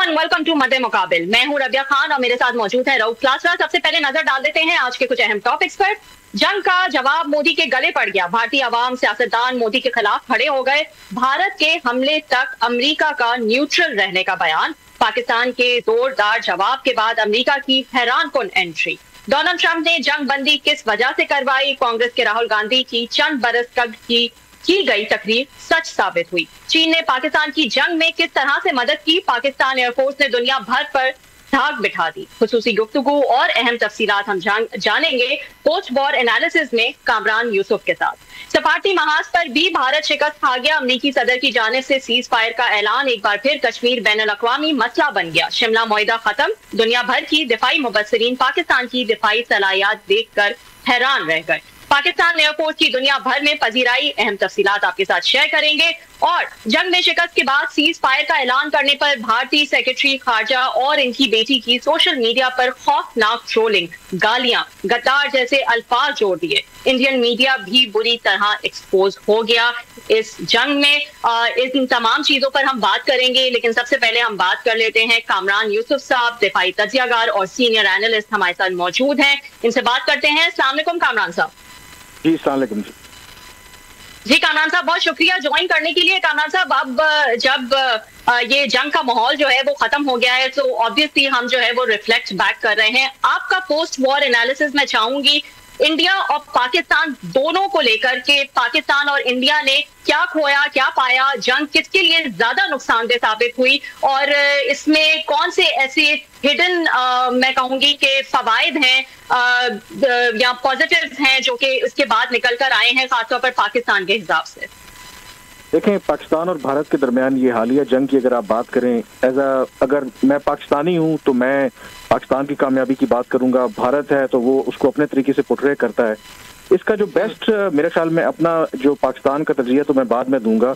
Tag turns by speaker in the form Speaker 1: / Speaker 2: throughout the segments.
Speaker 1: And welcome to मद्दे मुकाबिल। मैं हूं रबिया खान और मेरे साथ मौजूद है रऊफ क्लासरा। सबसे पहले नजर डाल देते हैं आज के कुछ अहम टॉपिक्स पर। जंग का जवाब मोदी के गले पड़ गया। भारतीय अवाम सियासतदान मोदी के खिलाफ खड़े हो गए। भारत के हमले तक अमेरिका का न्यूट्रल रहने का बयान। पाकिस्तान के जोरदार जवाब के बाद अमेरिका की हैरानकुन एंट्री। डोनाल्ड ट्रंप ने जंग बंदी किस वजह से करवाई। कांग्रेस के राहुल गांधी की चंद बरस कबल की गई तकरीर सच साबित हुई। चीन ने पाकिस्तान की जंग में किस तरह से मदद की। पाकिस्तान एयरफोर्स ने दुनिया भर पर धाक बिठा दी। खुसूसी गुफ्तगू और अहम तफसीलात हम जानेंगे पोस्ट वॉर एनालिसिस में कामरान यूसुफ के साथ। सफारती महाज पर भी भारत शिकस्त खा गया। अमरीकी सदर की जानिब से सीज फायर का ऐलान। एक बार फिर कश्मीर बैनुल-अक़वामी मसला बन गया। शिमला मुआहिदा खत्म। दुनिया भर की दिफाई मुबस्सिरीन पाकिस्तान की दिफाई सलाहियत देखकर हैरान रह गए। पाकिस्तान एयरफोर्स की दुनिया भर में पजीराई। अहम तफसीलात आपके साथ शेयर करेंगे। और जंग में शिकस्त के बाद सीज फायर का ऐलान करने पर भारतीय सेक्रेटरी खारजा और इनकी बेटी की सोशल मीडिया पर खौफनाक ट्रोलिंग, गालियां, गद्दार जैसे अल्फाज जोड़ दिए। इंडियन मीडिया भी बुरी तरह एक्सपोज हो गया इस जंग में। इन तमाम चीजों पर हम बात करेंगे, लेकिन सबसे पहले हम बात कर लेते हैं कामरान यूसुफ साहब, दिफाई तज्जियागार और सीनियर एनालिस्ट हमारे साथ मौजूद हैं। इनसे बात करते हैं। अस्सलाम वालेकुम कामरान साहब।
Speaker 2: जी अस्सलाम वालेकुम
Speaker 1: जी कामरान साहब, बहुत शुक्रिया ज्वाइन करने के लिए। कामरान साहब, अब जब ये जंग का माहौल जो है वो खत्म हो गया है, तो ऑब्वियसली हम जो है वो रिफ्लेक्ट बैक कर रहे हैं। आपका पोस्ट वॉर एनालिसिस मैं चाहूंगी इंडिया और पाकिस्तान दोनों को लेकर के। पाकिस्तान और इंडिया ने क्या खोया, क्या पाया, जंग किसके लिए ज्यादा नुकसानदेह साबित हुई और इसमें कौन से ऐसे हिडन मैं कहूंगी कि फवायद हैं या पॉजिटिव्स हैं जो कि इसके बाद निकल कर आए हैं, खासतौर पर पाकिस्तान के हिसाब से।
Speaker 2: देखें, पाकिस्तान और भारत के दरमियान ये हालिया जंग की अगर आप बात करें, अगर मैं पाकिस्तानी हूं तो मैं पाकिस्तान की कामयाबी की बात करूंगा। भारत है तो वो उसको अपने तरीके से पोर्ट्रे करता है। इसका जो बेस्ट मेरे ख्याल में अपना जो पाकिस्तान का तजरिया तो मैं बाद में दूंगा।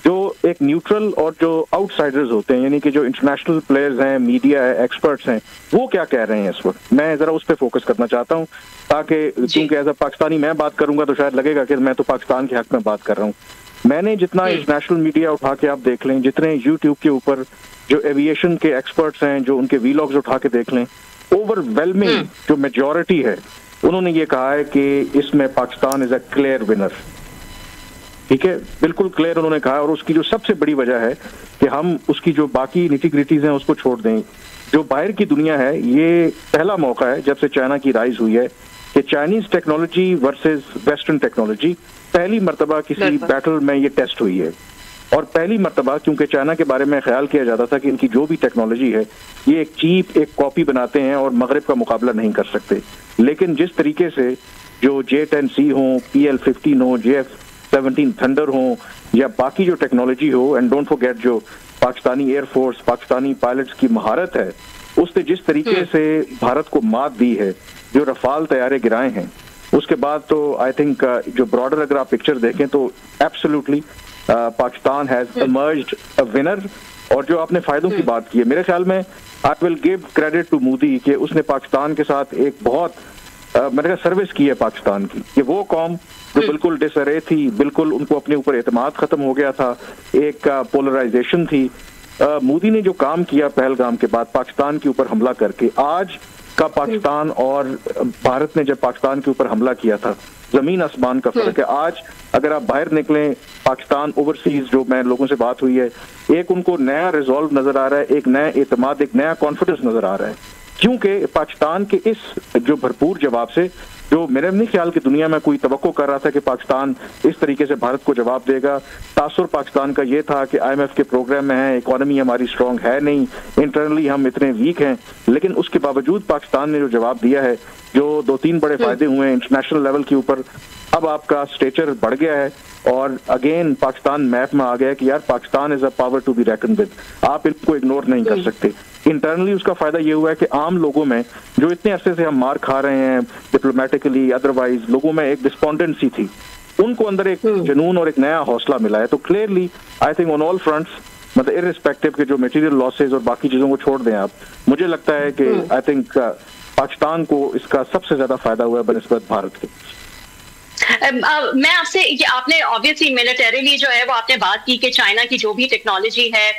Speaker 2: जो एक न्यूट्रल और जो आउटसाइडर्स होते हैं, यानी कि जो इंटरनेशनल प्लेयर्स हैं, मीडिया है, एक्सपर्ट्स हैं, वो क्या कह रहे हैं इस वक्त, मैं जरा उस पर फोकस करना चाहता हूँ, ताकि क्योंकि एज अ पाकिस्तानी मैं बात करूंगा तो शायद लगेगा कि मैं तो पाकिस्तान के हक में बात कर रहा हूँ। मैंने जितना इंटरनेशनल मीडिया उठा के आप देख लें, जितने यूट्यूब के ऊपर जो एविएशन के एक्सपर्ट्स हैं, जो उनके वीलॉग्स उठा के देख लें, ओवरवेलमिंग जो मेजॉरिटी है उन्होंने ये कहा है कि इसमें Pakistan is a clear winner. ठीक है, बिल्कुल क्लियर उन्होंने कहा। और उसकी जो सबसे बड़ी वजह है कि हम उसकी जो बाकी निटी-ग्रिटीज हैं उसको छोड़ दें। जो बाहर की दुनिया है, ये पहला मौका है जब से चाइना की राइज हुई है कि Chinese technology versus western technology पहली मर्तबा किसी बैटल में ये टेस्ट हुई है। और पहली मर्तबा क्योंकि चाइना के बारे में ख्याल किया जाता था कि इनकी जो भी टेक्नोलॉजी है ये एक चीप एक कॉपी बनाते हैं और मगरिब का मुकाबला नहीं कर सकते। लेकिन जिस तरीके से जो J-10C हो, PL-15 हो, JF-17 थंडर हो या बाकी जो टेक्नोलॉजी हो, एंड डोंट फॉरगेट जो पाकिस्तानी एयरफोर्स, पाकिस्तानी पायलट्स की महारत है, उसने जिस तरीके से भारत को मात दी है, जो रफाल तैयारे गिराए हैं, उसके बाद तो आई थिंक जो ब्रॉडर अगर आप पिक्चर देखें तो absolutely Pakistan has emerged a winner. और जो आपने फायदों की बात की है, मेरे ख्याल में I will give credit to Modi कि उसने पाकिस्तान के साथ एक बहुत मैंने कहा सर्विस की है पाकिस्तान की। कि वो कौम जो बिल्कुल डिसअरे थी, बिल्कुल उनको अपने ऊपर एतमाद खत्म हो गया था, एक पोलराइजेशन थी, मोदी ने जो काम किया पहलगाम के बाद पाकिस्तान के ऊपर हमला करके, आज का पाकिस्तान और भारत ने जब पाकिस्तान के ऊपर हमला किया था, जमीन आसमान का फर्क है। आज अगर आप बाहर निकलें, पाकिस्तान ओवरसीज जो मैं लोगों से बात हुई है, एक उनको नया रिजॉल्व नजर आ रहा है, एक नया एतमाद, एक नया कॉन्फिडेंस नजर आ रहा है। क्योंकि पाकिस्तान के इस जो भरपूर जवाब से, जो मेरे नहीं ख्याल की दुनिया में कोई तवक्को कर रहा था कि पाकिस्तान इस तरीके से भारत को जवाब देगा। तासुर पाकिस्तान का ये था कि IMF के प्रोग्राम में है, इकोनॉमी हमारी स्ट्रांग है नहीं, इंटरनली हम इतने वीक हैं, लेकिन उसके बावजूद पाकिस्तान ने जो जवाब दिया है, जो 2-3 बड़े फायदे हुए हैं इंटरनेशनल लेवल के ऊपर। अब आपका स्टेचर बढ़ गया है और अगेन पाकिस्तान मैप में आ गया कि यार Pakistan is a power to be reckoned with. आप इनको इग्नोर नहीं कर सकते। इंटरनली उसका फायदा ये हुआ है कि आम लोगों में जो इतने अरसे से हम मार खा रहे हैं डिप्लोमेटिकली अदरवाइज, लोगों में एक डिस्पोंडेंसी थी, उनको अंदर एक जुनून और एक नया हौसला मिला है। तो clearly I think on all fronts, मतलब इररिस्पेक्टिव के जो मटेरियल लॉसेज और बाकी चीजों को छोड़ दें आप, मुझे लगता है कि आई थिंक पाकिस्तान को इसका सबसे ज्यादा फायदा हुआ है बनिस्बत भारत के।
Speaker 1: मैं आपसे ये आपने ऑब्वियसली मिलिटरीली जो है वो आपने बात की कि चाइना की जो भी टेक्नोलॉजी है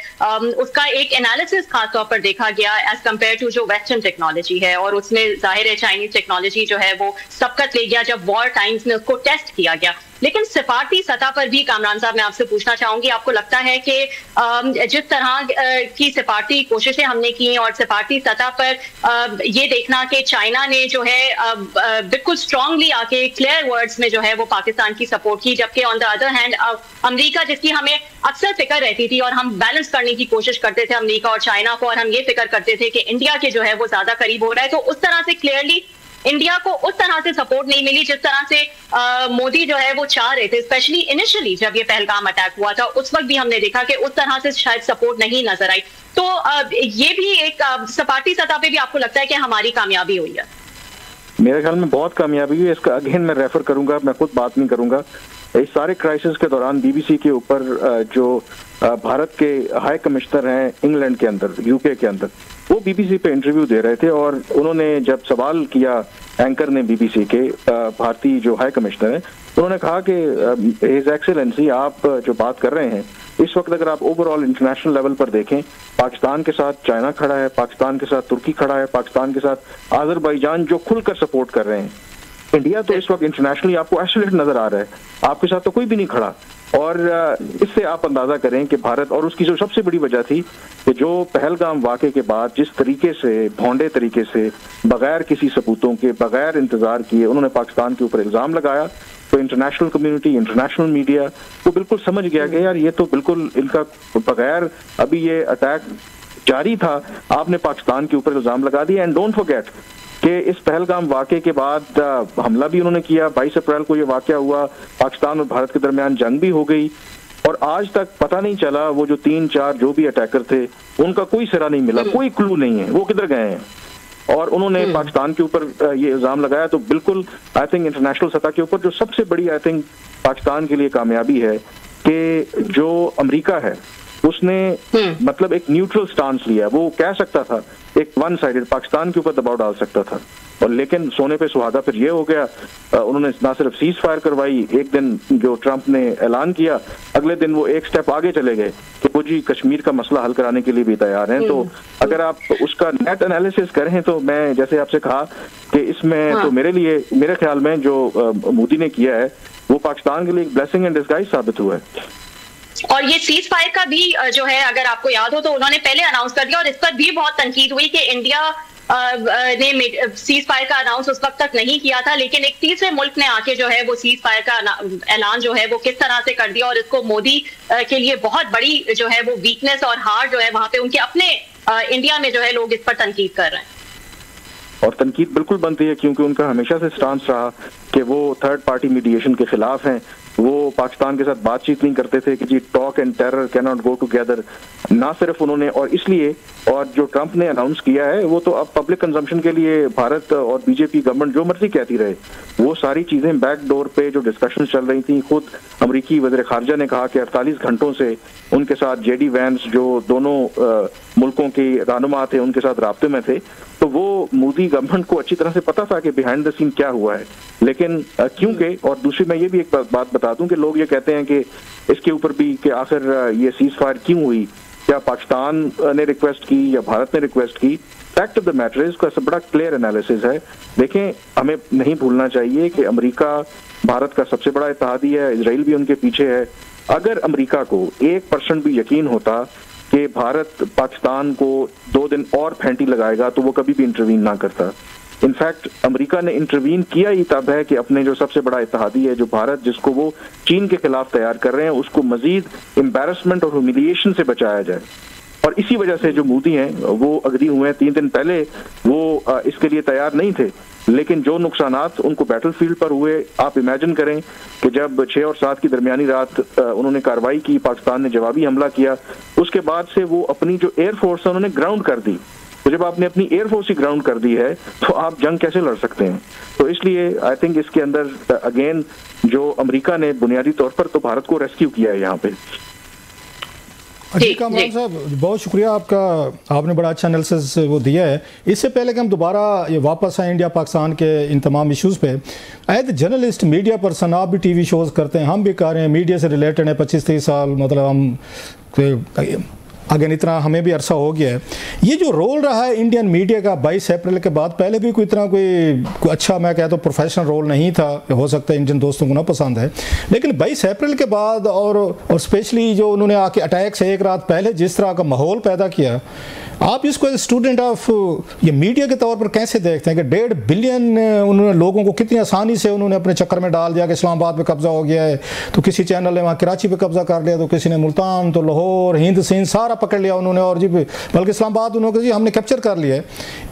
Speaker 1: उसका एक एनालिसिस खास तौर पर देखा गया एज कम्पेयर टू जो वेस्टर्न टेक्नोलॉजी है, और उसमें जाहिर है चाइनीज टेक्नोलॉजी जो है वो सबकत ले गया जब वॉर टाइम्स में उसको टेस्ट किया गया। लेकिन सिफारती सतह पर भी कामरान साहब मैं आपसे पूछना चाहूंगी, आपको लगता है कि जिस तरह की सिफारती कोशिशें हमने की और सिफारती सतह पर ये देखना कि चाइना ने जो है बिल्कुल स्ट्रांगली आके क्लियर वर्ड्स में जो है वो पाकिस्तान की सपोर्ट की, जबकि on the other hand America जिसकी हमें अक्सर फिक्र रहती थी और हम बैलेंस करने की कोशिश करते थे अमेरिका और चाइना को, और हम ये फिक्र करते थे कि इंडिया के जो है वो ज्यादा करीब हो रहा है, तो उस तरह से क्लियरली इंडिया को उस तरह से सपोर्ट नहीं मिली जिस तरह से मोदी जो है वो चाह रहे थे। स्पेशली इनिशियली जब ये पहलगाम अटैक हुआ था उस वक्त भी हमने देखा कि उस तरह से शायद सपोर्ट नहीं नजर आई। तो ये भी एक सपाटी सतह पे भी आपको लगता है कि हमारी कामयाबी हुई है?
Speaker 2: मेरे ख्याल में बहुत कामयाबी हुई है। इसका अगेन मैं रेफर करूंगा, मैं खुद बात नहीं करूंगा। इस सारे क्राइसिस के दौरान बीबीसी के ऊपर जो भारत के हाई कमिश्नर हैं इंग्लैंड के अंदर, यूके के अंदर, वो बीबीसी पे इंटरव्यू दे रहे थे और उन्होंने जब सवाल किया एंकर ने बीबीसी के, भारतीय जो हाई कमिश्नर हैं, उन्होंने कहा कि हिज एक्सेलेंसी आप जो बात कर रहे हैं इस वक्त अगर आप ओवरऑल इंटरनेशनल लेवल पर देखें, पाकिस्तान के साथ चाइना खड़ा है, पाकिस्तान के साथ तुर्की खड़ा है, पाकिस्तान के साथ अजरबैजान जो खुलकर सपोर्ट कर रहे हैं। इंडिया तो इस वक्त इंटरनेशनली आपको आइसोलेट नजर आ रहा है, आपके साथ तो कोई भी नहीं खड़ा। और इससे आप अंदाजा करें कि भारत, और उसकी जो सबसे बड़ी वजह थी कि जो पहलगाम वाक़े के बाद जिस तरीके से भौंडे तरीके से बगैर किसी सबूतों के, बगैर इंतजार किए उन्होंने पाकिस्तान के ऊपर इल्जाम लगाया, तो इंटरनेशनल कम्युनिटी, इंटरनेशनल मीडिया वो बिल्कुल समझ गया कि यार ये तो बिल्कुल इनका बगैर अभी ये अटैक जारी था, आपने पाकिस्तान के ऊपर इल्जाम लगा दिया। एंड डोंट फॉरगेट कि इस पहलगाम वाक़े के बाद हमला भी उन्होंने किया, 22 अप्रैल को ये वाक़या हुआ, पाकिस्तान और भारत के दरमियान जंग भी हो गई, और आज तक पता नहीं चला वो जो 3-4 जो भी अटैकर थे उनका कोई सिरा नहीं मिला, कोई क्लू नहीं है वो किधर गए हैं। और उन्होंने पाकिस्तान के ऊपर ये इल्जाम लगाया। तो बिल्कुल आई थिंक इंटरनेशनल सतह के ऊपर जो सबसे बड़ी आई थिंक पाकिस्तान के लिए कामयाबी है कि जो अमेरिका है उसने मतलब एक न्यूट्रल स्टांस लिया। वो कह सकता था एक वन साइडेड पाकिस्तान के ऊपर दबाव डाल सकता था, और लेकिन सोने पे सुहागा फिर ये हो गया, उन्होंने ना सिर्फ सीज फायर करवाई, एक दिन जो ट्रंप ने ऐलान किया, अगले दिन वो एक स्टेप आगे चले गए कि वो जी कश्मीर का मसला हल कराने के लिए भी तैयार हैं। तो अगर आप उसका नेट एनालिसिस करें तो मैं जैसे आपसे कहा कि इसमें तो मेरे ख्याल में जो मोदी ने किया है वो पाकिस्तान के लिए एक ब्लेसिंग इन डिस्गाइज साबित हुआ है।
Speaker 1: और ये सीज फायर का भी जो है अगर आपको याद हो तो उन्होंने पहले अनाउंस कर दिया, और इस पर भी बहुत तनकीद हुई कि इंडिया ने सीज फायर का अनाउंस उस वक्त तक नहीं किया था, लेकिन एक तीसरे मुल्क ने आके जो है वो सीज फायर का ऐलान जो है वो किस तरह से कर दिया, और इसको मोदी के लिए बहुत बड़ी जो है वो वीकनेस और हार जो है वहां पे उनके अपने इंडिया में जो है लोग इस पर तनकीद कर रहे हैं।
Speaker 2: और तनकीद बिल्कुल बनती है क्योंकि उनका हमेशा से स्टांस रहा कि वो थर्ड पार्टी मीडिएशन के खिलाफ हैं। वो पाकिस्तान के साथ बातचीत नहीं करते थे कि जी talk and terror can not go together. ना सिर्फ उन्होंने, और इसलिए, और जो ट्रंप ने अनाउंस किया है वो तो अब पब्लिक कंजम्पशन के लिए भारत और बीजेपी गवर्नमेंट जो मर्जी कहती रहे, वो सारी चीजें बैक डोर पे जो डिस्कशन चल रही थी, खुद अमरीकी वज़ीर ख़ारजा ने कहा कि 48 घंटों से उनके साथ जेडी वैंस जो दोनों मुल्कों के रहनुमा थे उनके साथ राब्ते में थे। तो वो मोदी गवर्नमेंट को अच्छी तरह से पता था कि बिहाइंड द सीन क्या हुआ है। लेकिन क्योंकि, और दूसरी मैं ये भी एक बात बता दूं कि लोग ये कहते हैं कि इसके ऊपर भी कि आखिर ये सीज फायर क्यों हुई, क्या पाकिस्तान ने रिक्वेस्ट की या भारत ने रिक्वेस्ट की। Fact of the matter is का बड़ा क्लियर एनालिसिस है। देखें, हमें नहीं भूलना चाहिए कि अमेरिका भारत का सबसे बड़ा इत्तेहादी है, इजराइल भी उनके पीछे है। अगर अमेरिका को 1% भी यकीन होता कि भारत पाकिस्तान को 2 दिन और फेंटी लगाएगा तो वो कभी भी इंटरवीन ना करता। इनफैक्ट अमेरिका ने इंटरवीन किया ही तब है कि अपने जो सबसे बड़ा इत्तेहादी है जो भारत, जिसको वो चीन के खिलाफ तैयार कर रहे हैं, उसको मजीद एम्बैरसमेंट और ह्यूमिलिएशन से बचाया जाए। और इसी वजह से जो मोदी हैं वो अग्री हुए हैं। 3 दिन पहले वो इसके लिए तैयार नहीं थे, लेकिन जो नुकसानात उनको बैटलफील्ड पर हुए, आप इमेजिन करें कि जब 6 और 7 की दरमियानी रात उन्होंने कार्रवाई की, पाकिस्तान ने जवाबी हमला किया, उसके बाद से वो अपनी जो एयरफोर्स है उन्होंने ग्राउंड कर दी। तो जब आपने अपनी एयरफोर्स ही ग्राउंड कर दी है तो आप जंग कैसे लड़ सकते हैं। तो इसलिए आई थिंक इसके अंदर अगेन जो अमेरिका ने बुनियादी तौर पर तो भारत को रेस्क्यू किया है यहाँ पे।
Speaker 3: जी कामरान साहब, बहुत शुक्रिया आपका, आपने बड़ा अच्छा एनालिसिस वो दिया है। इससे पहले कि हम दोबारा ये वापस आए इंडिया पाकिस्तान के इन तमाम इश्यूज़ पे, एज जर्नलिस्ट, मीडिया पर्सन, आप भी टीवी शोज़ करते हैं, हम भी कर रहे हैं, मीडिया से रिलेटेड है 25-30 साल, मतलब हम अगेन इतना हमें भी अरसा हो गया है। ये जो रोल रहा है इंडियन मीडिया का 22 अप्रैल के बाद, पहले भी कोई इतना कोई अच्छा, मैं कहता हूँ, प्रोफेशनल रोल नहीं था। हो सकता है इंडियन दोस्तों को ना पसंद है, लेकिन 22 अप्रैल के बाद और स्पेशली जो उन्होंने आके अटैक से एक रात पहले जिस तरह का माहौल पैदा किया, आप इसको स्टूडेंट ऑफ ये मीडिया के तौर पर कैसे देखते हैं कि 1.5 बिलियन उन्होंने लोगों को कितनी आसानी से उन्होंने अपने चक्कर में डाल दिया कि इस्लामाबाद पे कब्जा हो गया है, तो किसी चैनल ने वहाँ कराची पे कब्जा कर लिया, तो किसी ने मुल्तान, तो लाहौर, हिंद सिंध सारा पकड़ लिया उन्होंने, और जी बल्कि इस्लामाबाद उन्होंने जी हमने कैप्चर कर लिया है।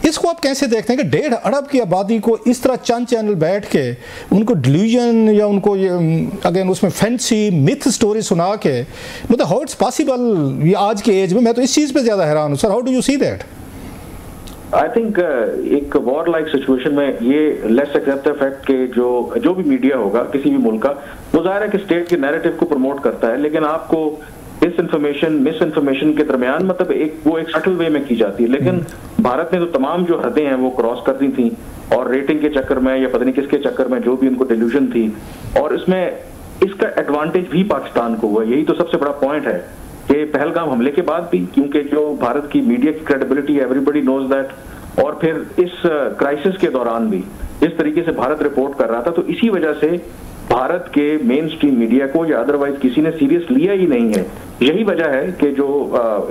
Speaker 3: इसको आप कैसे देखते हैं कि 1.5 अरब की आबादी को इस तरह चंद चैनल बैठ के उनको डिल्यूजन या उनको ये अगेन उसमें फैंसी मिथ स्टोरी सुना के, मतलब हाउ इट्स पॉसिबल ये आज के एज में? मैं तो इस चीज़ पर ज़्यादा हैरान हूँ sir, how do you see that?
Speaker 2: I think एक वॉर लाइक सिचुएशन में ये लेट्स एक्सेप्ट द फैक्ट कि जो भी मीडिया होगा किसी भी मुल्क का, वो जाहिर है कि स्टेट के नैरेटिव को प्रमोट करता है, लेकिन आपको डिस इन्फॉर्मेशन, मिस इन्फॉर्मेशन के दरमियान मतलब एक सटल वे में की जाती है। लेकिन भारत ने तो तमाम जो हदें हैं वो क्रॉस कर दी थी, और रेटिंग के चक्कर में या पता नहीं किसके चक्कर में जो भी उनको डिल्यूजन थी, और इसमें इसका एडवांटेज भी पाकिस्तान को हुआ। यही तो सबसे बड़ा पॉइंट है कि पहलगाम हमले के बाद भी, क्योंकि जो भारत की मीडिया की क्रेडिबिलिटी, एवरीबडी नोज दैट, और फिर इस क्राइसिस के दौरान भी इस तरीके से भारत रिपोर्ट कर रहा था, तो इसी वजह से भारत के मेन स्ट्रीम मीडिया को या अदरवाइज किसी ने सीरियस लिया ही नहीं है। यही वजह है कि जो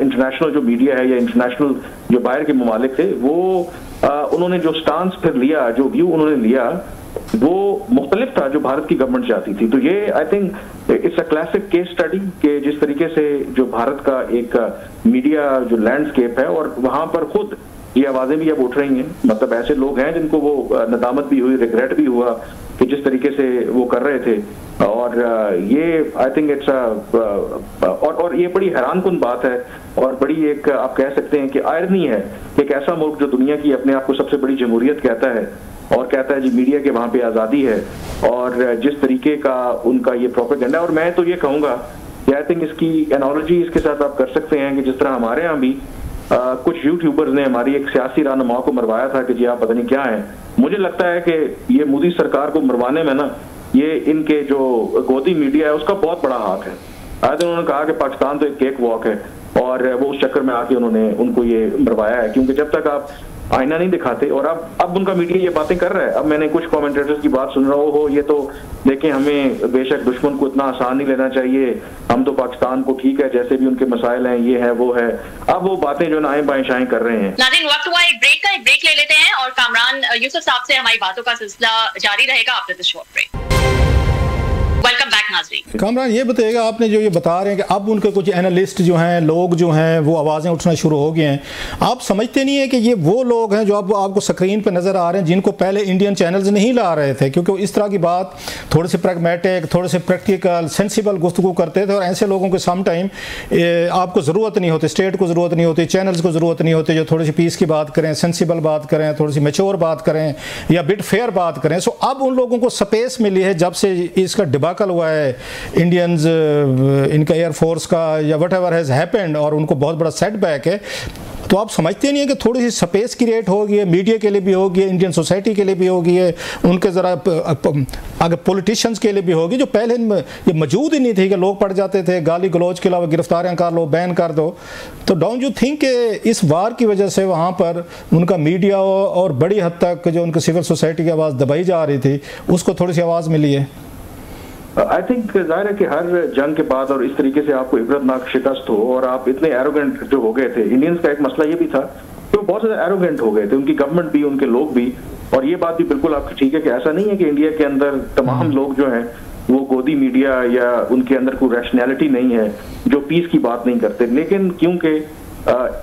Speaker 2: इंटरनेशनल जो मीडिया है या इंटरनेशनल जो बाहर के ममालिक थे, वो उन्होंने जो स्टांस फिर लिया, जो व्यू उन्होंने लिया, वो मुख्तलिफ था जो भारत की गवर्नमेंट चाहती थी। तो ये I think it's a classic case study के जिस तरीके से जो भारत का एक मीडिया जो लैंडस्केप है, और वहां पर खुद ये आवाजें भी अब उठ रही हैं, मतलब ऐसे लोग हैं जिनको वो नदामत भी हुई, रिग्रेट भी हुआ कि जिस तरीके से वो कर रहे थे। और ये आई थिंक इट्स और ये बड़ी हैरानकुन बात है, और बड़ी एक आप कह सकते हैं कि आयरनी है कि एक ऐसा मुल्क जो दुनिया की अपने आप को सबसे बड़ी जमहूरियत कहता है, और कहता है जी मीडिया के वहां पे आज़ादी है, और जिस तरीके का उनका ये प्रोपेगेंडा। और मैं तो ये कहूँगा कि आई थिंक इसकी एनालॉजी इसके साथ आप कर सकते हैं कि जिस तरह हमारे यहाँ भी कुछ यूट्यूबर्स ने हमारी एक सियासी रहनुमा को मरवाया था कि जी आप पता नहीं क्या है। मुझे लगता है कि ये मोदी सरकार को मरवाने में ना, ये इनके जो गोदी मीडिया है उसका बहुत बड़ा हाथ है। आज उन्होंने कहा कि पाकिस्तान तो एक केक वॉक है, और वो उस चक्कर में आके उन्होंने उनको ये मरवाया है, क्योंकि जब तक आप आईना नहीं दिखाते, और अब उनका मीडिया ये बातें कर रहा है। अब मैंने कुछ कमेंटेटर्स की बात सुन रहा हूँ, ये तो देखें हमें बेशक दुश्मन को इतना आसान नहीं लेना चाहिए, हम तो पाकिस्तान को ठीक है जैसे भी उनके मसाइल हैं, ये है वो है। अब वो बातें जो ना आए बाएं शाएं कर रहे हैं।
Speaker 1: नाज़रीन, वक्त हुआ एक ब्रेक ले लेते हैं, और कामरान यूसुफ साहब से हमारी बातों का सिलसिला जारी रहेगा after this short break. Welcome back नाज़रीन।
Speaker 3: कामरान, ये बताइएगा, आपने जो ये बता रहे हैं कि अब उनके कुछ एनालिस्ट जो हैं, लोग जो हैं, वो आवाज़ें उठना शुरू हो गए हैं, आप समझते नहीं है कि ये वो लोग हैं जो अब आपको स्क्रीन पे नज़र आ रहे हैं जिनको पहले इंडियन चैनल्स नहीं ला रहे थे, क्योंकि इस तरह की बात थोड़े से प्रैग्मेटिक, थोड़े से प्रैक्टिकल, सेंसिबल गुफ्तगू करते थे, और ऐसे लोगों को सम टाइम आपको ज़रूरत नहीं होती, स्टेट को ज़रूरत नहीं होती, चैनल्स को ज़रूरत नहीं होती, जो थोड़ी सी पीस की बात करें, सेंसिबल बात करें, थोड़ी सी मैच्योर बात करें, या बिट फेयर बात करें। सो अब उन लोगों को स्पेस मिली है जब से इसका डिबाकल हुआ है इंडियंस, इनका एयरफोर्स का या वट एवर हैज़ हैपेंड, और उनको बहुत बड़ा सेटबैक है। तो आप समझते नहीं है कि थोड़ी सी स्पेस क्रिएट होगी है, मीडिया के लिए भी होगी है, इंडियन सोसाइटी के लिए भी होगी है, उनके ज़रा अगर पॉलिटिशियंस के लिए भी होगी, जो पहले ये मौजूद ही नहीं थी कि लोग पड़ जाते थे, गाली गलौज के अलावा गिरफ्तारियाँ कर लो, बैन कर दो। तो डोंट यू थिंक कि इस वार की वजह से वहाँ पर उनका मीडिया और बड़ी हद तक जो उनकी सिविल सोसाइटी की आवाज़ दबाई जा रही थी, उसको थोड़ी सी आवाज़ मिली है?
Speaker 2: आई थिंक जाहिर है कि हर जंग के बाद और इस तरीके से आपको इबरतनाक शिकस्त हो, और आप इतने एरोगेंट जो हो गए थे, इंडियंस का एक मसला ये भी था कि वो बहुत ज़्यादा एरोगेंट हो गए थे, उनकी गवर्नमेंट भी, उनके लोग भी। और ये बात भी बिल्कुल आपकी ठीक है कि ऐसा नहीं है कि इंडिया के अंदर तमाम लोग जो हैं वो गोदी मीडिया या उनके अंदर कोई रैशनैलिटी नहीं है जो पीस की बात नहीं करते, लेकिन क्योंकि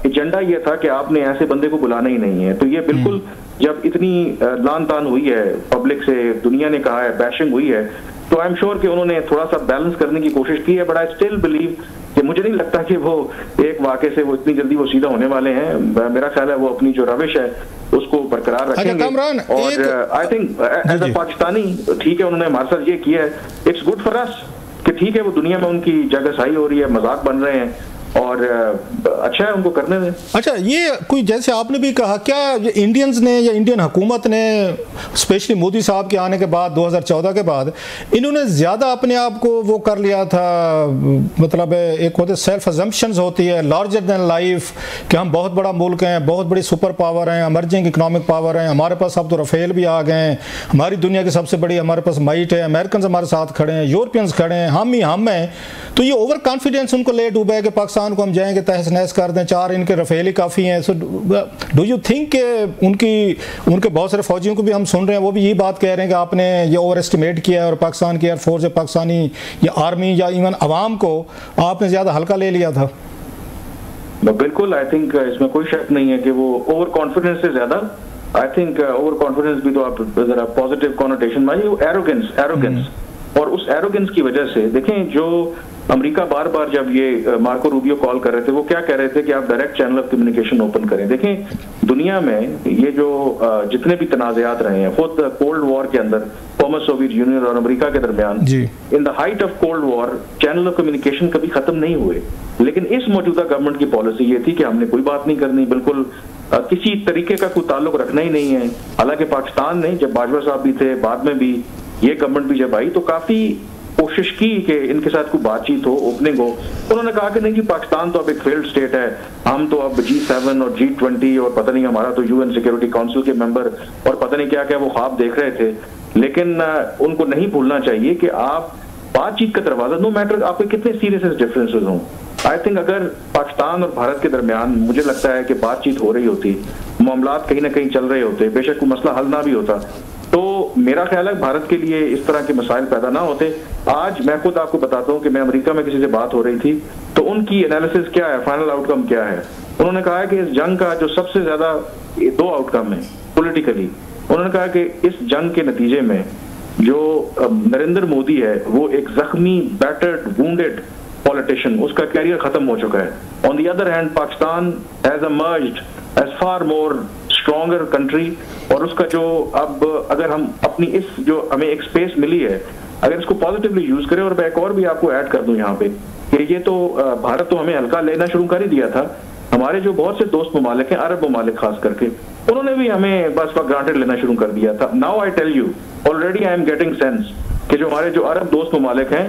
Speaker 2: एजेंडा ये था कि आपने ऐसे बंदे को बुलाना ही नहीं है। तो ये बिल्कुल जब इतनी लान तान हुई है पब्लिक से, दुनिया ने कहा है, बैशिंग हुई है, तो आई एम श्योर कि उन्होंने थोड़ा सा बैलेंस करने की कोशिश की है। बट आई स्टिल बिलीव कि मुझे नहीं लगता कि वो एक वाक़े से वो इतनी जल्दी वो सीधा होने वाले हैं। मेरा ख्याल है वो अपनी जो रविश है उसको बरकरार रखेंगे। और I think as a Pakistani ठीक है, उन्होंने हमारे साथ ये किया है, इट्स गुड फॉर अस कि ठीक है वो दुनिया में उनकी जगहसाई हो रही है, मजाक बन रहे हैं, और अच्छा है, उनको करने दें।
Speaker 3: अच्छा, ये कोई जैसे आपने भी कहा, क्या ये इंडियंस ने या इंडियन हुकूमत ने स्पेशली मोदी साहब के आने के बाद 2014 के बाद इन्होंने ज़्यादा अपने आप को वो कर लिया था, मतलब एक होते सेल्फ अजम्पशंस होती है लार्जर देन लाइफ कि हम बहुत बड़ा मुल्क हैं, बहुत बड़ी सुपर पावर हैं, इमर्जिंग इकोनॉमिक पावर हैं, हमारे पास अब तो राफेल भी आ गए हैं, हमारी दुनिया की सबसे बड़ी हमारे पास माइट है, अमेरिकन हमारे साथ खड़े हैं, यूरोपियंस खड़े हैं, हम ही हम हैं। तो ये ओवर कॉन्फिडेंस उनको ले डूबा है कि पाकिस्तान को हम जाएंगे तहस नहस कर दें, 4 इनके राफेल ही काफ़ी हैं। सो डू यू थिंक कि उनके बहुत सारे फौजियों को भी हम सुन रहे हैं, वो भी यही बात कह रहे हैं कि आपने ये ओवर एस्टिमेट किया है और पाकिस्तान की एयरफोर्स या पाकिस्तानी या आर्मी या इवन अवाम को आपने ज़्यादा हल्का ले लिया था?
Speaker 2: बिल्कुल, आई थिंक इसमें कोई शक नहीं है कि वो ओवर कॉन्फिडेंस से ज्यादा, आई थिंक ओवर कॉन्फिडेंस भी तो आप जरा पॉजिटिव कॉनोटेशन मानिए, एरोगेंस और उस एरोगेंस की वजह से देखें, जो अमेरिका बार बार जब ये मार्को रूबियो कॉल कर रहे थे, वो क्या कह रहे थे कि आप direct channel of communication open करें। देखें, दुनिया में ये जो जितने भी तनाज़ात रहे हैं, खुद कोल्ड वॉर के अंदर फॉर्मर सोवियत यूनियन और अमेरिका के दरमियान in the height of cold war channel of communication कभी खत्म नहीं हुए। लेकिन इस मौजूदा गवर्नमेंट की पॉलिसी ये थी कि हमने कोई बात नहीं करनी, बिल्कुल किसी तरीके का कोई ताल्लुक रखना ही नहीं है। हालांकि पाकिस्तान ने, जब बाजवा साहब भी थे, बाद में भी ये गवर्नमेंट भी जब आई, तो काफी कोशिश की कि इनके साथ कोई बातचीत हो, ओपनिंग हो। उन्होंने कहा कि नहीं जी, पाकिस्तान तो अब एक फेल्ड स्टेट है, हम तो अब G7 और G20 और पता नहीं हमारा तो UN सिक्योरिटी काउंसिल के मेंबर और पता नहीं क्या क्या वो ख्वाब देख रहे थे। लेकिन उनको नहीं भूलना चाहिए कि आप बातचीत का दरवाजा, नो मैटर आपके कितने सीरियस डिफरेंसेस हों, आई थिंक अगर पाकिस्तान और भारत के दरमियान मुझे लगता है कि बातचीत हो रही होती, मामलात कहीं ना कहीं चल रहे होते, बेशक कोई मसला हल ना भी होता, तो मेरा ख्याल है भारत के लिए इस तरह के मसाइल पैदा ना होते। आज मैं खुद आपको बताता हूं कि मैं अमेरिका में किसी से बात हो रही थी, तो उनकी एनालिसिस क्या है, फाइनल आउटकम क्या है। उन्होंने कहा है कि इस जंग का जो सबसे ज्यादा 2 आउटकम है पॉलिटिकली। उन्होंने कहा कि इस जंग के नतीजे में जो नरेंद्र मोदी है, वो एक जख्मी, बैटर्ड, वुंडेड पॉलिटिशियन, उसका कैरियर खत्म हो चुका है। On the other hand, Pakistan has emerged as far more stronger country, और उसका जो अब अगर हम अपनी इस जो हमें एक स्पेस मिली है, अगर इसको पॉजिटिवली यूज करें, और मैं एक और भी आपको ऐड कर दूं यहाँ पे कि ये तो भारत तो हमें हल्का लेना शुरू कर ही दिया था। हमारे जो बहुत से दोस्त ममालिक हैं, अरब ममालिक खास करके, उन्होंने भी हमें बस ग्रांटेड लेना शुरू कर दिया था। Now I tell you, already I am getting sense कि जो हमारे जो अरब दोस्त ममालिक हैं,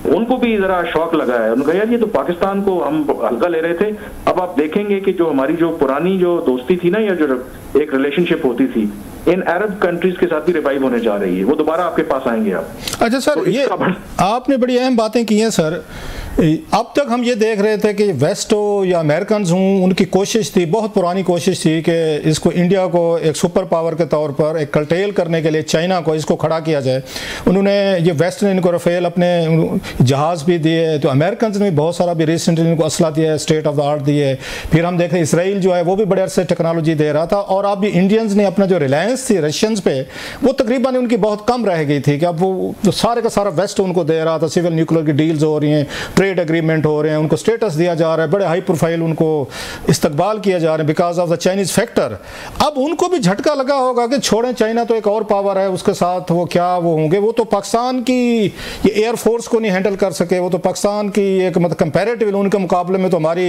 Speaker 2: उनको भी जरा शौक लगा है। उन्होंने कहा यार ये तो पाकिस्तान को हम हल्का ले रहे थे, अब आप देखेंगे कि जो हमारी जो पुरानी जो दोस्ती थी ना, या जो एक रिलेशनशिप होती थी, इन अरब कंट्रीज के साथ भी रिवाइव होने जा रही है, वो दोबारा आपके पास आएंगे आप।
Speaker 3: अच्छा सर, तो ये आपने बड़ी अहम बातें की हैं सर। अब तक हम ये देख रहे थे कि वेस्ट हो या अमेरिकन हों, उनकी कोशिश थी, बहुत पुरानी कोशिश थी कि इसको इंडिया को एक सुपर पावर के तौर पर एक कर्टेल करने के लिए चाइना को इसको खड़ा किया जाए। उन्होंने ये वेस्ट ने इनको राफेल अपने जहाज़ भी दिए, तो अमेरिकन ने भी बहुत सारा भी रिसेंटली इनको असला दिया है, स्टेट ऑफ द आर्ट दिए। फिर हम देख रहे इसराइल जो है वो भी बड़े अरसे टेक्नोलॉजी दे रहा था, और अब भी इंडियंस ने अपना जो रिलायंस थी रशियंस पे, वो तकरीबन उनकी बहुत कम रह गई थी कि अब वो सारे का सारा वेस्ट उनको दे रहा था। सिविल न्यूक्लियर की डील्स हो रही हैं, ट्रेड एग्रीमेंट हो रहे हैं, उनको स्टेटस दिया जा रहा है, बड़े हाई प्रोफाइल उनको इस्तकबाल किया जा रहा है because of the Chinese factor. अब उनको भी झटका लगा होगा कि छोड़ें, चाइना तो एक और पावर है, उसके साथ वो क्या वो होंगे, वो तो पाकिस्तान की ये एयरफोर्स को नहीं हैंडल कर सके, वो तो पाकिस्तान की एक मतलब कंपैरेटिवली उनके मुकाबले में तो हमारी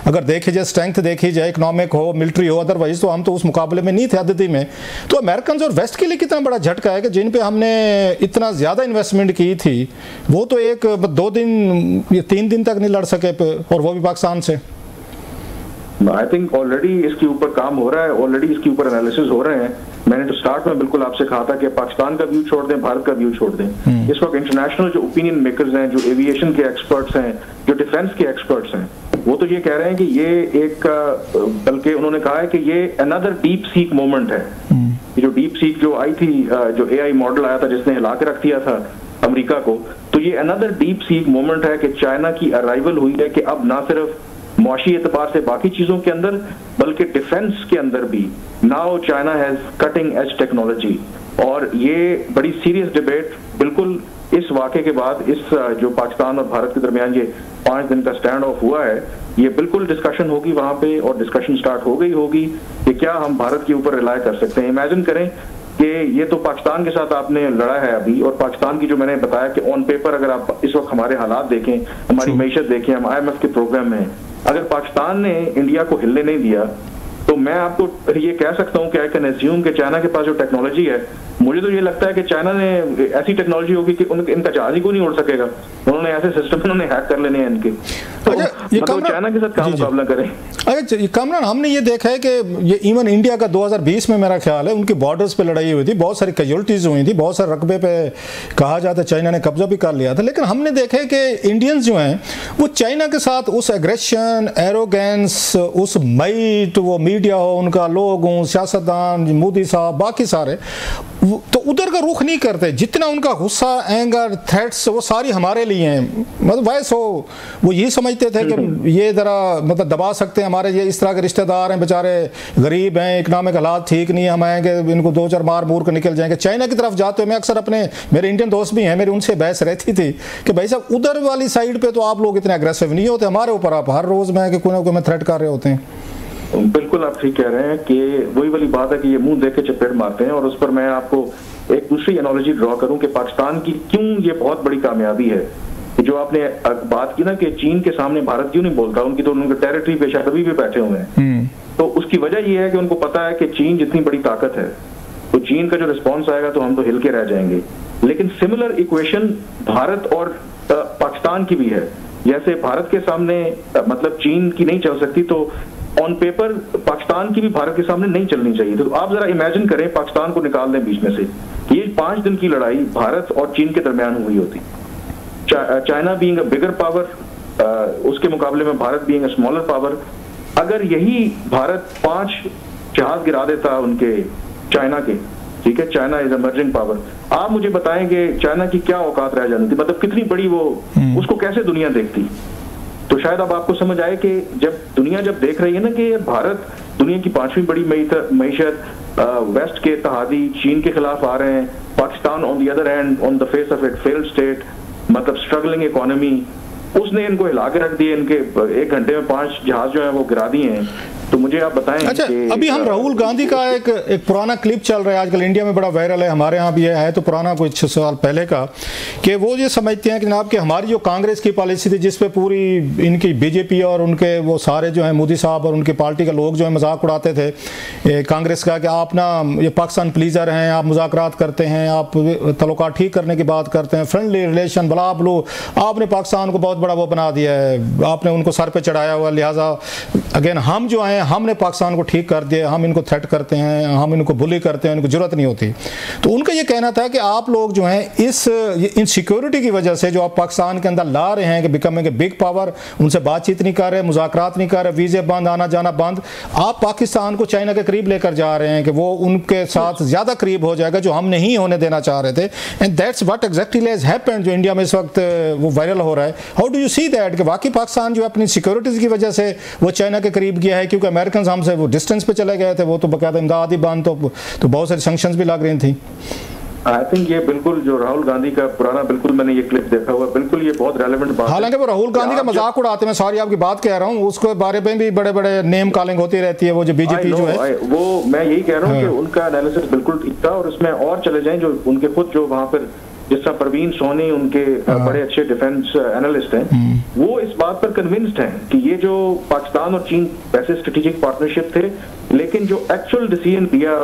Speaker 3: अगर देखी जाए स्ट्रेंथ देखी जाए, इकोनॉमिक हो, मिलिट्री हो, अदरवाइज तो हम तो उस मुकाबले में नहीं थे आदती में। तो अमेरिकन और वेस्ट के लिए कितना बड़ा झटका है कि जिन पे हमने इतना ज़्यादा इन्वेस्टमेंट की थी, वो तो एक 2 दिन या 3 दिन तक नहीं लड़ सके, और वो भी पाकिस्तान से।
Speaker 2: आई थिंक ऑलरेडी इसके ऊपर काम हो रहा है, ऑलरेडी इसके ऊपर एनालिसिस हो रहे हैं। मैंने तो स्टार्ट में बिल्कुल आपसे कहा था कि पाकिस्तान का व्यू छोड़ दें, भारत का व्यू छोड़ दें। इस वक्त इंटरनेशनल जो ओपिनियन मेकर्स हैं, जो एविएशन के एक्सपर्ट्स हैं, जो डिफेंस के एक्सपर्ट्स हैं, वो तो ये कह रहे हैं कि ये एक, बल्कि उन्होंने कहा है कि ये अनदर डीप सीक मोमेंट है। ये जो डीप सीक जो आई थी, जो AI मॉडल आया था जिसने हिला के रख दिया था अमेरिका को, तो ये अनदर डीप सीक मोमेंट है कि चाइना की अराइवल हुई है कि अब ना सिर्फ मुआशी एतबार से बाकी चीजों के अंदर, बल्कि डिफेंस के अंदर भी now China has cutting edge technology. और ये बड़ी सीरियस डिबेट बिल्कुल इस वाक़े के बाद, इस जो पाकिस्तान और भारत के दरमियान ये 5 दिन का स्टैंड ऑफ हुआ है, ये बिल्कुल डिस्कशन होगी वहां पे, और डिस्कशन स्टार्ट हो गई होगी कि क्या हम भारत के ऊपर रिलाय कर सकते हैं। इमेजिन करें कि ये तो पाकिस्तान के साथ आपने लड़ा है अभी, और पाकिस्तान की जो मैंने बताया कि ऑन पेपर अगर आप इस वक्त हमारे हालात देखें, हमारी मईशत देखें, हम IMF के प्रोग्राम में, अगर पाकिस्तान ने इंडिया को हिलने नहीं दिया तो मैं आपको ये कह सकता हूँ कि आई कैन एज्यूम कि चाइना के पास जो टेक्नोलॉजी है, मुझे तो ये लगता है कि चाइना ने ऐसी टेक्नोलॉजी होगी कि इनका जहाज ही को नहीं उड़ सकेगा। उन्होंने ऐसे सिस्टम इन्होंने हैक कर लेने हैं इनके, तो मतलब चाइना के साथ कहाँ मुकाबला करें।
Speaker 3: अच्छा कामरान, हमने ये देखा है कि ये इवन इंडिया का 2020 में मेरा ख्याल है उनकी बॉर्डर्स पे लड़ाई हुई थी, बहुत सारी कैजुअल्टीज हुई थी, बहुत सारे रकबे पे कहा जाता है चाइना ने कब्जा भी कर लिया था। लेकिन हमने देखा है कि इंडियंस जो हैं वो चाइना के साथ उस एग्रेशन, एरोगेंस, उस माइट, वो मीडिया हो, उनका लोग हों, सियासतदान, मोदी साहब, बाकी सारे, तो उधर का रुख नहीं करते। जितना उनका गुस्सा, एंगर, थ्रेट्स वो सारी हमारे लिए हैं। मतलब वैसे वो ये समझते थे कि ये ज़रा मतलब दबा सकते हैं, हमारे ये इस तरह के रिश्तेदार हैं, बेचारे गरीब हैं, इकनॉमिक हालात ठीक नहीं है, हम आएंगे इनको 2-4 मार मूर कर निकल जाएंगे। चाइना की तरफ जाते हुए मैं अक्सर अपने, मेरे इंडियन दोस्त भी हैं, मेरी उनसे बहस रहती थी कि भाई साहब उधर वाली साइड पर तो आप लोग इतने अग्रेसिव नहीं होते, हमारे ऊपर आप हर रोज़ में कि कोई ना कोई में थ्रेट कर रहे होते हैं।
Speaker 2: बिल्कुल आप ठीक कह रहे हैं कि वही वाली बात है कि ये मुंह देख के चपेट मारते हैं। और उस पर मैं आपको एक दूसरी एनालॉजी ड्रॉ करूं कि पाकिस्तान की क्यों ये बहुत बड़ी कामयाबी है। जो आपने बात की ना कि चीन के सामने भारत क्यों नहीं बोलता, उनकी तो उनके टेरिटरी पे शायद अभी भी बैठे हुए हैं। तो उसकी वजह ये है कि उनको पता है कि चीन जितनी बड़ी ताकत है तो चीन का जो रिस्पॉन्स आएगा तो हम तो हिल के रह जाएंगे। लेकिन सिमिलर इक्वेशन भारत और पाकिस्तान की भी है। जैसे भारत के सामने मतलब चीन की नहीं चल सकती, तो ऑन पेपर पाकिस्तान की भी भारत के सामने नहीं चलनी चाहिए। तो आप जरा इमेजिन करें, पाकिस्तान को निकाल दें बीच में से, ये 5 दिन की लड़ाई भारत और चीन के दरमियान हुई होती। China being a bigger power, उसके मुकाबले में Bharat being a smaller power. अगर यही भारत 5 जहाज गिरा देता उनके चाइना के, ठीक है, चाइना इज इमर्जिंग पावर, आप मुझे बताएंगे चाइना की क्या औकात रह जानी थी, मतलब कितनी बड़ी वो, उसको कैसे दुनिया देखती। तो शायद अब आपको समझ आए कि जब दुनिया जब देख रही है ना कि भारत दुनिया की 5वीं बड़ी मीशत, वेस्ट के इत्तेहादी चीन के खिलाफ आ रहे हैं, Pakistan on the other hand on the face of it failed state, मतलब स्ट्रगलिंग इकोनॉमी, उसने इनको हिला के रख दिए। इनके 1 घंटे में 5 जहाज जो है वो गिरा दिए हैं। तो मुझे आप बताएं।
Speaker 3: अच्छा, अभी हम राहुल गांधी का एक पुराना क्लिप चल रहा है, आजकल इंडिया में बड़ा वायरल है, हमारे यहाँ भी है तो पुराना कोई 6 साल पहले का, कि वो ये समझते हैं कि जनाब कि हमारी जो कांग्रेस की पॉलिसी थी जिस पे पूरी इनकी बीजेपी और उनके वो सारे जो हैं मोदी साहब और उनकी पार्टी के लोग जो है मजाक उड़ाते थे कांग्रेस का कि आप ना ये पाकिस्तान प्लीजर हैं, आप मुज़ाकरात करते हैं, आप तल्लुकात ठीक करने की बात करते हैं, फ्रेंडली रिलेशन बला बलू, आपने पाकिस्तान को बहुत बड़ा वो बना दिया है, आपने उनको सर पे चढ़ाया हुआ, लिहाजा अगेन हम जो हैं हमने पाकिस्तान को ठीक कर दिया, हम इनको थ्रेट करते हैं, हम इनको बुली करते हैं, इनको जरूरत नहीं होती। तो उनका ये कहना था कि आप लोग जो हैं इस इनसिक्योरिटी की वजह से जो आप पाकिस्तान के अंदर ला रहे हैं कि बिकमिंग ए बिग पावर, उनसे बातचीत नहीं कर रहे, मुज़ाकरात नहीं कर रहे, वीज़े बंद, आना जाना बंद, आप पाकिस्तान को चाइना के करीब लेकर जा रहे हैं कि वो उनके साथ ज़्यादा करीब हो जाएगा जो हम नहीं होने देना चाह रहे थे। And that's what exactly has happened, जो इंडिया में इस वक्त वो वायरल हो रहा है। How do you see that कि वाकई पाकिस्तान जो अपनी सिक्योरिटीज़ की वजह से वो चाइना के करीब गया है, क्योंकि अमेरिकन हमसे वो डिस्टेंस पे चले गए थे, वो तो बकायदा इमदाद ही बंद, तो बहुत सारी सैंक्शंस भी लग रही थी।
Speaker 2: आई थिंक ये बिल्कुल जो राहुल गांधी का पुराना, बिल्कुल मैंने ये क्लिप देखा हुआ, बिल्कुल ये बहुत रेलेवेंट बात है। हालांकि
Speaker 3: वो राहुल गांधी का मजाक उड़ाते हैं, सॉरी आपकी बात कह रहा हूँ, उसके बारे में भी बड़े बड़े नेम कॉलिंग होती रहती है, वो जो बीजेपी जो है
Speaker 2: वो, मैं यही कह रहा हूँ कि उनका एनालिसिस बिल्कुल ठीक था। और इसमें और चले जाएं जो उनके खुद जो वहां पर जिस तरह परवीन सोनी उनके बड़े अच्छे डिफेंस एनालिस्ट हैं, वो इस बात पर कन्विंस्ड हैं कि ये जो पाकिस्तान और चीन वैसे स्ट्रेटेजिक पार्टनरशिप थे, लेकिन जो एक्चुअल डिसीजन दिया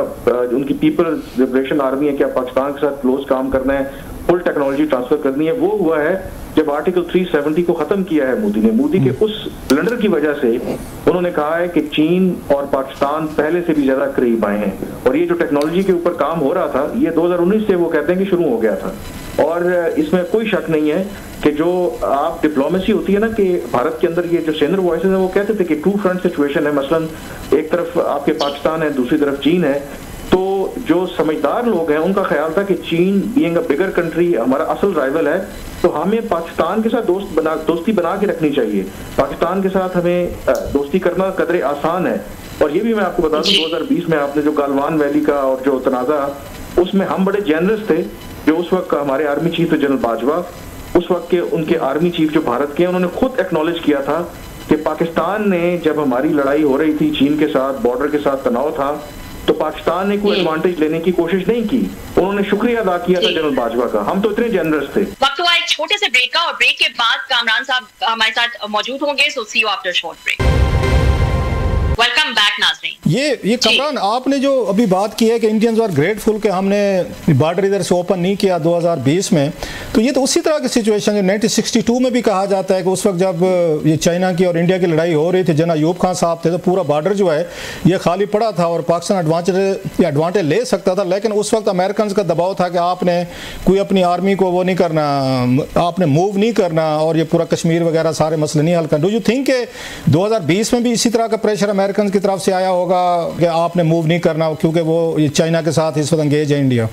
Speaker 2: उनकी पीपल्स लिबरेशन आर्मी है क्या पाकिस्तान के साथ क्लोज काम करना है, फुल टेक्नोलॉजी ट्रांसफर करनी है, वो हुआ है जब आर्टिकल 370 को खत्म किया है मोदी ने। मोदी के उस ब्लंडर की वजह से उन्होंने कहा है कि चीन और पाकिस्तान पहले से भी ज्यादा करीब आए हैं। और ये जो टेक्नोलॉजी के ऊपर काम हो रहा था, ये 2019 से वो कहते हैं कि शुरू हो गया था। और इसमें कोई शक नहीं है कि जो आप डिप्लोमेसी होती है ना, कि भारत के अंदर ये जो सेनर वॉइसेस हैं वो कहते थे कि टू फ्रंट सिचुएशन है, मसलन एक तरफ आपके पाकिस्तान है, दूसरी तरफ चीन है। तो जो समझदार लोग हैं उनका ख्याल था कि चीन बीइंग अ बिगर कंट्री हमारा असल राइवल है, तो हमें पाकिस्तान के साथ दोस्ती बना के रखनी चाहिए। पाकिस्तान के साथ हमें दोस्ती करना कदरे आसान है। और ये भी मैं आपको बता दूं, 2020 में आपने जो गालवान वैली का और जो तनाज़ा, उसमें हम बड़े जेनरस थे। जो उस वक्त हमारे आर्मी चीफ थे जनरल बाजवा, उस वक्त के उनके आर्मी चीफ जो भारत के, उन्होंने खुद एक्नॉलेज किया था कि पाकिस्तान ने जब हमारी लड़ाई हो रही थी चीन के साथ, बॉर्डर के साथ तनाव था, तो पाकिस्तान ने कोई एडवांटेज लेने की कोशिश नहीं की। उन्होंने शुक्रिया अदा किया था जनरल बाजवा का। हम तो इतने जेनरस थे।
Speaker 1: वक्त हुआ एक छोटे से ब्रेक का, और ब्रेक के बाद कामरान साहब हमारे साथ मौजूद होंगे। So see you after short break. Welcome back नाज़रीन।
Speaker 3: ये कमरान, आपने जो अभी बात की है कि इंडियंस आर ग्रेटफुल कि हमने बॉर्डर इधर से ओपन नहीं किया 2020 में, तो ये तो उसी तरह की सिचुएशन है 1962 में भी कहा जाता है कि उस वक्त जब ये चाइना की और इंडिया की लड़ाई हो रही थी, जना अयूब खान साहब थे, तो पूरा बॉर्डर जो है ये खाली पड़ा था और पाकिस्तान एडवांटेज ले सकता था, लेकिन उस वक्त अमेरिकन का दबाव था कि आपने कोई अपनी आर्मी को वो नहीं करना, आपने मूव नहीं करना और ये पूरा कश्मीर वगैरह सारे मसले नहीं हल करना। डू यू थिंक के 2020 में भी इसी तरह का प्रेशर अमेरिकन की तरफ से आया होगा कि आपने मूव नहीं करना क्योंकि वो चाइना के साथ इस वक्त एंगेज है इंडिया?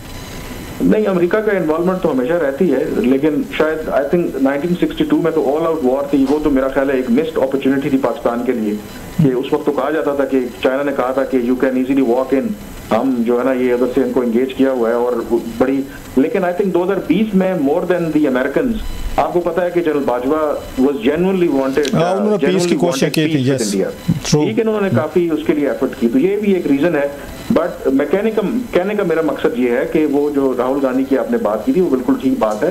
Speaker 2: नहीं, अमेरिका का इन्वॉल्वमेंट तो हमेशा रहती है, लेकिन शायद आई थिंक 1962 में तो ऑल आउट वॉर थी, वो तो मेरा ख्याल है एक मिस्ड अपॉर्चुनिटी थी पाकिस्तान के लिए, कि उस वक्त तो कहा जाता था कि चाइना ने कहा था कि you can easily walk in, हम जो है ना ये उधर से इनको एंगेज किया हुआ है और बड़ी, लेकिन आई थिंक 2020 में मोर देन दी अमेरिकन, आपको पता है कि general Bajwa was genuinely wanted,
Speaker 3: उन्होंने पीस की कोशिश की थी, यस
Speaker 2: ठीक है, उन्होंने काफी उसके लिए एफर्ट की, तो ये भी एक रीजन है। बट मैं कहने का मेरा मकसद ये है कि वो जो राहुल गांधी की आपने बात की थी वो बिल्कुल ठीक बात है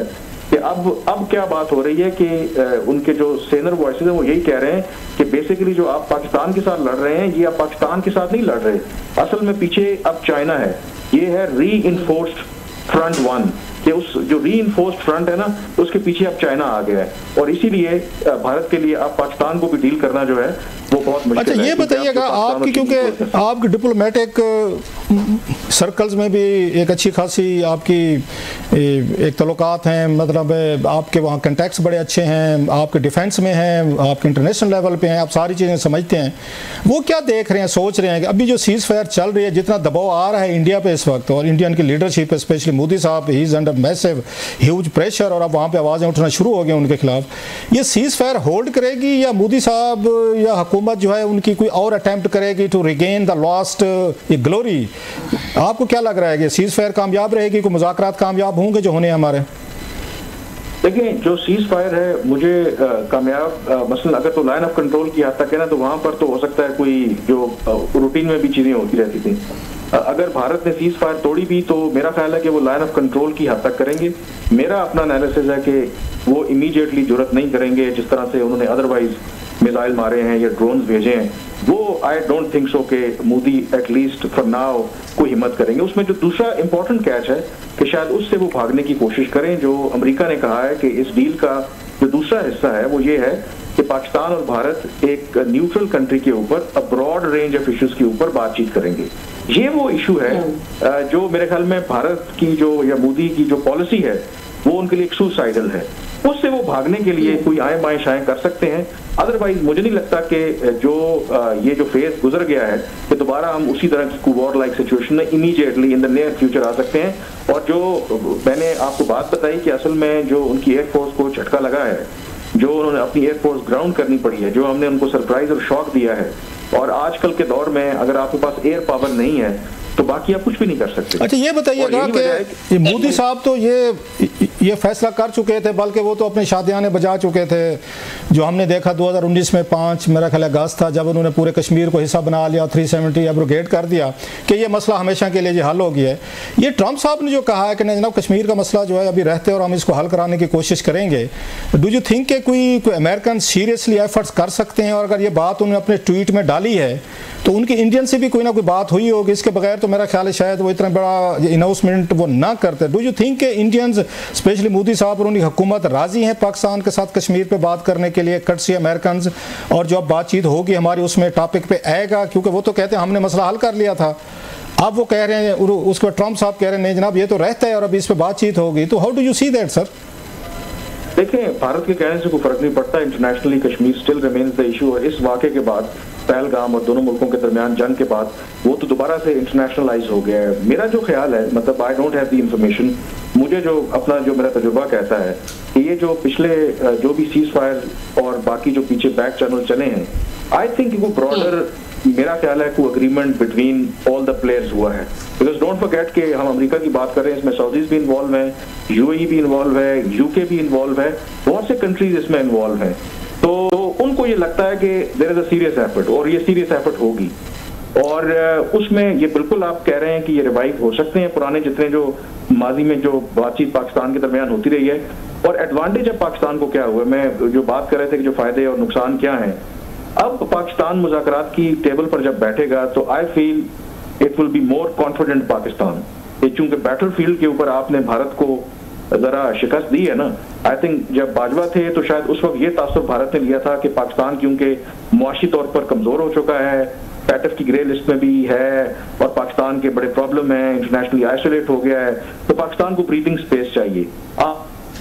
Speaker 2: कि अब क्या बात हो रही है कि उनके जो सेनर वॉइसेस हैं वो यही कह रहे हैं कि बेसिकली जो आप पाकिस्तान के साथ लड़ रहे हैं ये आप पाकिस्तान के साथ नहीं लड़ रहे, असल में पीछे अब चाइना है, ये है री इन्फोर्स्ड फ्रंट वन, कि उस जो री इन्फोर्स्ड फ्रंट है ना उसके पीछे अब चाइना आ गया है, और इसीलिए भारत के लिए अब पाकिस्तान को भी डील करना जो है वो बहुत मुश्किल है।
Speaker 3: अच्छा, ये बताइएगा आपकी, क्योंकि आपकी डिप्लोमेटिक सर्कल्स में भी एक अच्छी खासी आपकी एक तल्लुकात हैं, मतलब आपके वहाँ कंटैक्ट्स बड़े अच्छे हैं, आपके डिफेंस में हैं, आपके इंटरनेशनल लेवल पे हैं, आप सारी चीज़ें समझते हैं, वो क्या देख रहे हैं, सोच रहे हैं कि अभी जो सीज़ फायर चल रही है, जितना दबाव आ रहा है इंडिया पे इस वक्त और इंडियन की लीडरशिप स्पेशली मोदी साहब, he is under massive huge pressure और अब वहाँ पे आवाज़ें उठना शुरू हो गई उनके खिलाफ, ये सीज़ फायर होल्ड करेगी या मोदी साहब या हुकूमत जो है उनकी कोई और अटेम्प्ट करेगी टू रिगेन द लॉस्ट ये ग्लोरी? आपको क्या लग रहा है कि सीज़ फायर कामयाब रहेगी, कोई मुज़ाकरात कामयाब होंगे जो होने हमारे?
Speaker 2: देखिए, जो सीज फायर है मुझे कामयाब, मसलन अगर तो लाइन ऑफ कंट्रोल की हद तक है ना, तो वहां पर तो हो सकता है कोई जो रूटीन में भी चीजें होती रहती थी, अगर भारत ने सीज फायर तोड़ी भी तो मेरा ख्याल है कि वो लाइन ऑफ कंट्रोल की हद तक करेंगे। मेरा अपना एनालिसिस है कि वो इमीडिएटली जरूरत नहीं करेंगे, जिस तरह से उन्होंने अदरवाइज मिसाइल मारे हैं या ड्रोन्स भेजे हैं, वो आई डोंट थिंक सो कि मोदी एटलीस्ट फॉर नाउ कोई हिम्मत करेंगे। उसमें जो दूसरा इंपॉर्टेंट कैच है कि शायद उससे वो भागने की कोशिश करें, जो अमेरिका ने कहा है कि इस डील का जो दूसरा हिस्सा है वो ये है कि पाकिस्तान और भारत एक न्यूट्रल कंट्री के ऊपर a broad range of issues के ऊपर बातचीत करेंगे। ये वो इशू है जो मेरे ख्याल में भारत की जो या मोदी की जो पॉलिसी है वो उनके लिए एक सुसाइडल है, उससे वो भागने के लिए कोई आए बाएं शाएं कर सकते हैं। अदरवाइज मुझे नहीं लगता कि जो ये जो फेज गुजर गया है कि दोबारा हम उसी तरह की वॉर लाइक सिचुएशन में immediately in the near future आ सकते हैं। और जो मैंने आपको बात बताई कि असल में जो उनकी एयरफोर्स को झटका लगा है, जो उन्होंने अपनी एयरफोर्स ग्राउंड करनी पड़ी है, जो हमने उनको सरप्राइज और शॉक दिया है, और आजकल के दौर में अगर आपके पास एयर पावर नहीं है तो बाकी आप कुछ भी नहीं कर सकते।
Speaker 3: अच्छा, ये बताइएगा कि मोदी साहब तो ये फैसला कर चुके थे, बल्कि वो तो अपने शादियाने बजा चुके थे, जो हमने देखा 2019 में 5 मेरा ख्याल अगस्त था जब उन्होंने पूरे कश्मीर को हिस्सा बना लिया, 370 एब्रोगेट कर दिया कि ये मसला हमेशा के लिए हल हो गया है। ये ट्रंप साहब ने जो कहा है कि नहीं जनाब कश्मीर का मसला जो है अभी रहते और हम इसको हल कराने की कोशिश करेंगे, डू यू थिंक कि कोई अमेरिकन सीरियसली एफर्ट्स कर सकते हैं? और अगर ये बात उन्होंने अपने ट्वीट में डाली है तो उनकी इंडियन से भी कोई ना कोई बात हुई होगी, इसके बगैर तो मेरा ख्याल है शायद वो इतना बड़ा अनाउंसमेंट वो ना करते। डू यू थिंक के इंडियंस स्पेशली मोदी साहब और उनकी हुकूमत राजी हैं पाकिस्तान के साथ कश्मीर पे बात करने के लिए, कटसी अमेरिकन, और जो अब बातचीत होगी हमारी उसमें टॉपिक पे आएगा? क्योंकि वो तो कहते हैं हमने मसला हल कर लिया था, अब वो कह रहे हैं, उसके बाद ट्रंप साहब कह रहे हैं नहीं जनाब ये तो रहता है और अब इस पर बातचीत होगी। तो how do you see that sir?
Speaker 2: देखिए, भारत के कहने से कोई फर्क नहीं पड़ता, internationally Kashmir still remains the issue. और इस वाक़े के बाद, पहलगाम और दोनों मुल्कों के दरमियान जंग के बाद, वो तो दोबारा से इंटरनेशनलाइज हो गया है। मेरा जो ख्याल है, मतलब I don't have the information, मुझे जो अपना जो मेरा तजुर्बा कहता है कि ये जो पिछले जो भी सीज फायर और बाकी जो पीछे बैक चैनल चले हैं, आई थिंक वो ब्रॉडर मेरा ख्याल है को agreement between all the players हुआ है। बिकॉज डोंट फॉरगेट कि हम अमेरिका की बात कर रहे हैं, इसमें सऊदीज भी इन्वॉल्व हैं, यूएई भी इन्वॉल्व है, यूके भी इन्वॉल्व है, बहुत से कंट्रीज इसमें इन्वॉल्व हैं। तो उनको ये लगता है कि there is a serious effort, और ये सीरियस एफर्ट होगी, और उसमें ये बिल्कुल आप कह रहे हैं कि ये रिवाइव हो सकते हैं पुराने जितने जो माजी में जो बातचीत पाकिस्तान के दरमियान होती रही है, और एडवांटेज अब पाकिस्तान को क्या हुआ, मैं जो बात कर रहे थे कि जो फायदे और नुकसान क्या हैं, अब पाकिस्तान मुज़ाकरात की टेबल पर जब बैठेगा तो I feel it will be more confident Pakistan. चूंकि बैटलफील्ड के ऊपर आपने भारत को जरा शिकस्त दी है ना, आई थिंक जब बाजवा थे तो शायद उस वक्त ये तासुब भारत ने लिया था कि पाकिस्तान क्योंकि मुआशी तौर पर कमजोर हो चुका है, पैटफ की ग्रे लिस्ट में भी है और पाकिस्तान के बड़े प्रॉब्लम है, इंटरनेशनली आइसोलेट हो गया है, तो पाकिस्तान को ब्रीदिंग स्पेस चाहिए।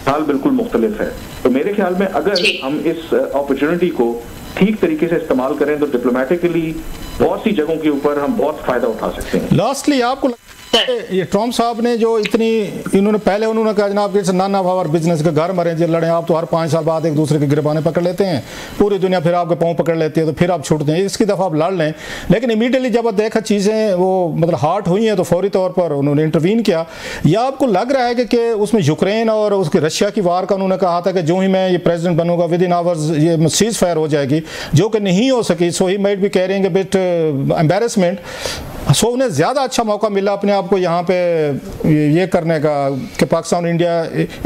Speaker 2: हाल बिल्कुल मुख्तलिफ है। तो मेरे ख्याल में अगर हम इस अपॉर्चुनिटी को ठीक तरीके से इस्तेमाल करें तो डिप्लोमेटिकली बहुत सी जगहों के ऊपर हम बहुत फायदा उठा सकते हैं।
Speaker 3: लास्टली आपको ये ट्रम्प साहब ने जो इन्होंने कहा जनाब कि नाना पावर बिजनेस के घर मरे जो लड़े, आप तो हर 5 साल बाद एक दूसरे के गिरबाने पकड़ लेते हैं, पूरी दुनिया फिर आपके पाँव पकड़ लेती है, तो फिर आप छूटते हैं, इसकी दफ़ा आप लड़ लें। लेकिन इमीडिएटली जब देखा चीज़ें वो मतलब हार्ट हुई हैं तो फौरी तौर पर उन्होंने इंटरवीन किया। या आपको लग रहा है कि उसमें यूक्रेन और उसके रशिया की वार का उन्होंने कहा था कि जो ही मैं ये प्रेसिडेंट बनूंगा विद इन आवर्स ये सीज फायर हो जाएगी, जो कि नहीं हो सकी। So he might be carrying a bit embarrassment. So उन्हें ज़्यादा अच्छा मौका मिला अपने आप को यहाँ पे ये करने का कि पाकिस्तान इंडिया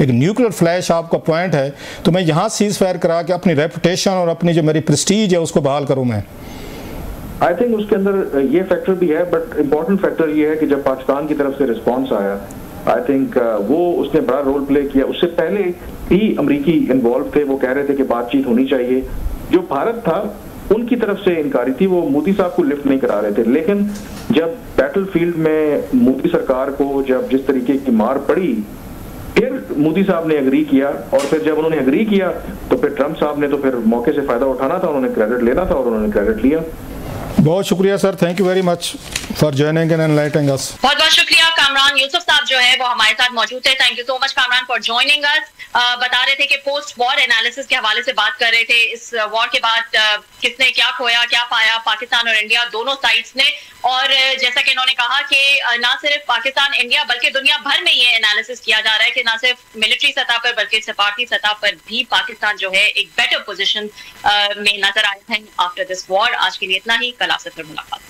Speaker 3: एक न्यूक्लियर फ्लैश आपका पॉइंट है, तो मैं यहाँ सीज फायर करा के अपनी रेपुटेशन और अपनी जो मेरी प्रेस्टीज है उसको बहाल करूँ। मैं
Speaker 2: आई थिंक उसके अंदर ये फैक्टर भी है, बट इम्पोर्टेंट फैक्टर ये है कि जब पाकिस्तान की तरफ से रिस्पॉन्स आया, आई थिंक वो उसने बड़ा रोल प्ले किया। उससे पहले ही अमरीकी इन्वॉल्व थे, वो कह रहे थे कि बातचीत होनी चाहिए। जो भारत था उनकी तरफ से इनकारी थी, वो मोदी साहब को लिफ्ट नहीं करा रहे थे। लेकिन जब बैटलफील्ड में मोदी सरकार को जब जिस तरीके की मार पड़ी, फिर मोदी साहब ने एग्री किया, और फिर जब उन्होंने एग्री किया तो फिर ट्रम्प साहब ने तो फिर मौके से फायदा उठाना था, उन्होंने क्रेडिट लेना था और उन्होंने क्रेडिट लिया।
Speaker 3: बहुत शुक्रिया sir, thank you very much for joining and enlightening अस।
Speaker 1: बहुत बहुत शुक्रिया। कामरान यूसुफ साहब जो है वो हमारे साथ मौजूद थे। Thank you so much Kamran for joining us. बता रहे थे कि पोस्ट वॉर एनालिसिस के हवाले से बात कर रहे थे। इस वॉर के बाद किसने क्या खोया क्या पाया, पाकिस्तान और इंडिया दोनों साइड्स ने। और जैसा कि इन्होंने कहा कि ना सिर्फ पाकिस्तान इंडिया बल्कि दुनिया भर में ये एनालिसिस किया जा रहा है कि ना सिर्फ मिलिट्री सतह पर बल्कि सफारती सतह पर भी पाकिस्तान जो है एक बेटर पोजीशन में नजर आए हैं आफ्टर दिस वॉर। आज के लिए इतना ही, कल आपसे फिर मुलाकात।